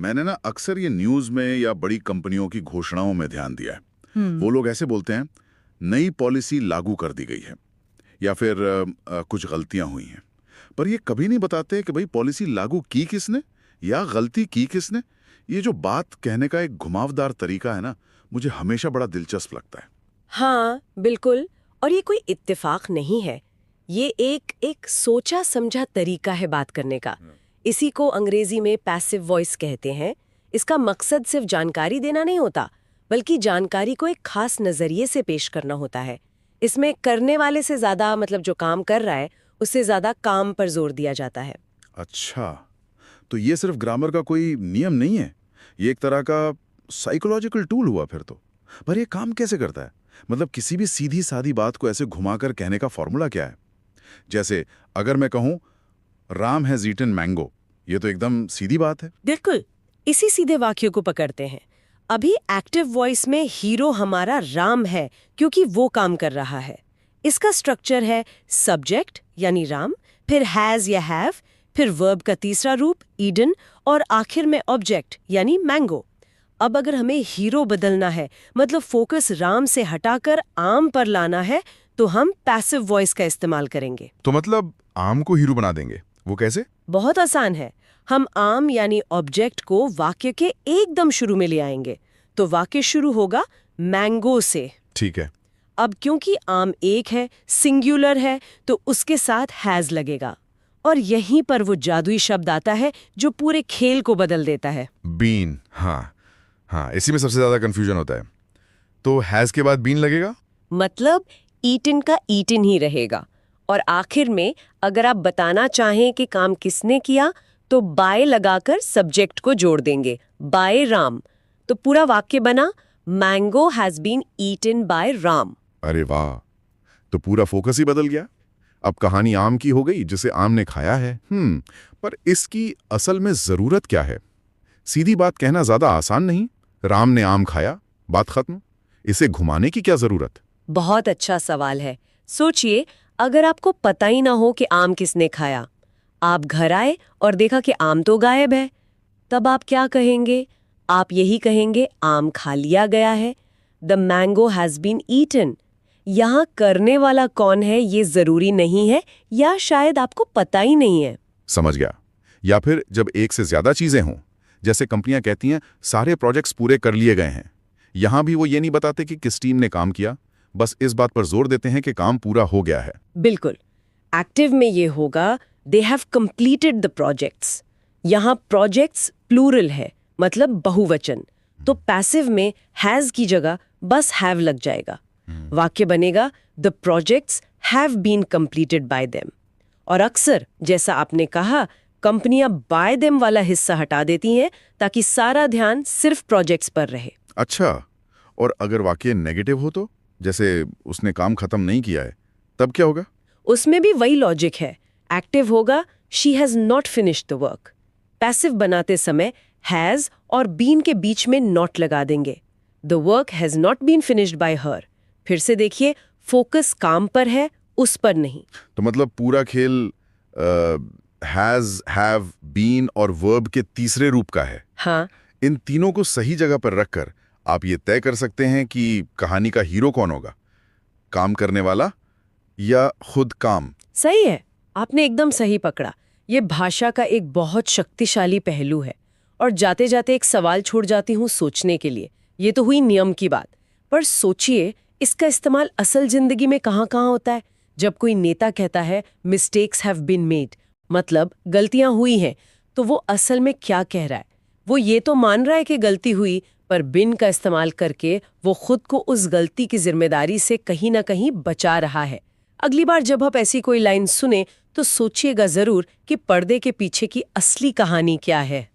मैंने ना अक्सर ये न्यूज में या बड़ी कंपनियों की घोषणाओं में ध्यान दिया है। वो लोग ऐसे बोलते हैं, नई पॉलिसी लागू कर दी गई है या फिर कुछ गलतियां हुई हैं, पर ये कभी नहीं बताते कि भाई पॉलिसी लागू की किसने या गलती की किसने। ये जो बात कहने का एक घुमावदार तरीका है ना, मुझे हमेशा बड़ा दिलचस्प लगता है। हाँ बिल्कुल, और ये कोई इत्तेफाक नहीं है, ये एक सोचा समझा तरीका है बात करने का। इसी को अंग्रेजी में पैसिव वॉइस कहते हैं। इसका मकसद सिर्फ जानकारी देना नहीं होता, बल्कि जानकारी को एक खास नजरिए से पेश करना होता है। इसमें करने वाले से ज्यादा, मतलब जो काम कर रहा है उससे ज्यादा काम पर जोर दिया जाता है। अच्छा, तो ये सिर्फ ग्रामर का कोई नियम नहीं है, ये एक तरह का साइकोलॉजिकल टूल हुआ फिर तो। पर ये काम कैसे करता है? मतलब किसी भी सीधी सादी बात को ऐसे घुमाकर कहने का फॉर्मूला क्या है? जैसे अगर मैं कहूं राम हैज ईटन मैंगो, ये तो एकदम सीधी बात है। बिल्कुल, इसी सीधे वाक्य को पकड़ते हैं। अभी एक्टिव वॉइस में हीरो हमारा राम है क्योंकि वो काम कर रहा है। इसका स्ट्रक्चर है सब्जेक्ट यानी राम, फिर हैज या हैव, फिर वर्ब का तीसरा रूप ईडन और आखिर में ऑब्जेक्ट यानी मैंगो। अब अगर हमें हीरो बदलना है, मतलब फोकस राम से हटाकर आम पर लाना है, तो हम पैसिव वॉइस का इस्तेमाल करेंगे। तो मतलब आम को हीरो बना देंगे, वो कैसे? बहुत आसान है। हम आम यानी ऑब्जेक्ट को वाक्य के एकदम शुरू में ले आएंगे, तो वाक्य शुरू होगा मैंगो से। ठीक है। अब क्योंकि आम एक है, सिंगुलर है, तो उसके साथ हैज लगेगा, और यहीं पर वो जादुई शब्द आता है जो पूरे खेल को बदल देता है। बीन। हाँ, इसी में सबसे ज्यादा कंफ्यूजन होता है। तो हैज के बाद बीन लगेगा, मतलब ईटन का ईटन ही रहेगा, और आखिर में अगर आप बताना चाहें कि काम किसने किया, तो बाय लगाकर सब्जेक्ट को जोड़ देंगे, बाय राम। तो पूरा वाक्य बना mango has been eaten by Ram. अरे वाह, तो पूरा फोकस ही बदल गया। अब कहानी आम की हो गई जिसे आम ने खाया है। पर इसकी असल में जरूरत क्या है? सीधी बात कहना ज्यादा आसान नहीं? राम ने आम खाया, बात खत्म। इसे घुमाने की क्या जरूरत? बहुत अच्छा सवाल है। सोचिए, अगर आपको पता ही ना हो कि आम किसने खाया, आप घर आए और देखा कि आम तो गायब है, तब आप क्या कहेंगे? आप यही कहेंगे आम खा लिया गया है, the mango has been eaten. यहाँ करने वाला कौन है ये जरूरी नहीं है, या शायद आपको पता ही नहीं है। समझ गया। या फिर जब एक से ज्यादा चीजें हों, जैसे कंपनियां कहती हैं सारे प्रोजेक्ट्स पूरे कर लिए गए हैं, यहां भी वो ये नहीं बताते कि किस टीम ने काम किया, बस इस बात पर जोर देते हैं कि काम पूरा हो गया है। बिल्कुल, एक्टिव में ये होगा they have completed the projects. यहाँ प्रोजेक्ट्स प्लूरल है, मतलब बहुवचन, तो पैसिव में हैज की जगह बस हैव लग जाएगा। वाक्य बनेगा the projects have been completed by them. और अक्सर, जैसा आपने कहा, कंपनियां बाय देम वाला हिस्सा हटा देती हैं ताकि सारा ध्यान सिर्फ प्रोजेक्ट्स पर रहे। अच्छा, और अगर वाक्य नेगेटिव हो तो, जैसे उसने काम खत्म नहीं किया है, तब क्या होगा? उसमें भी वही लॉजिक है। एक्टिव होगा she has not finished the work. Passive बनाते समय हैज और बीन के बीच में नॉट लगा देंगे, the work has not been finished by her. फिर से देखिए, फोकस काम पर है, उस पर नहीं। तो मतलब पूरा खेल हैज, हैव, बीन और वर्ब के तीसरे रूप का है। हाँ, इन तीनों को सही जगह पर रखकर आप ये तय कर सकते हैं कि कहानी का हीरो कौन होगा, काम करने वाला या खुद काम। सही है, आपने एकदम सही पकड़ा। ये भाषा का एक बहुत शक्तिशाली पहलू है। और जाते जाते एक सवाल छोड़ जाती हूँ सोचने के लिए। ये तो हुई नियम की बात, पर सोचिए इसका इस्तेमाल असल जिंदगी में कहाँ कहाँ होता है। जब कोई नेता कहता है मिस्टेक्स हैव बीन मेड, मतलब गलतियां हुई हैं, तो वो असल में क्या कह रहा है? वो ये तो मान रहा है कि गलती हुई, पर बिन का इस्तेमाल करके वो खुद को उस गलती की जिम्मेदारी से कहीं ना कहीं बचा रहा है। अगली बार जब आप ऐसी कोई लाइन सुने, तो सोचिएगा जरूर कि पर्दे के पीछे की असली कहानी क्या है।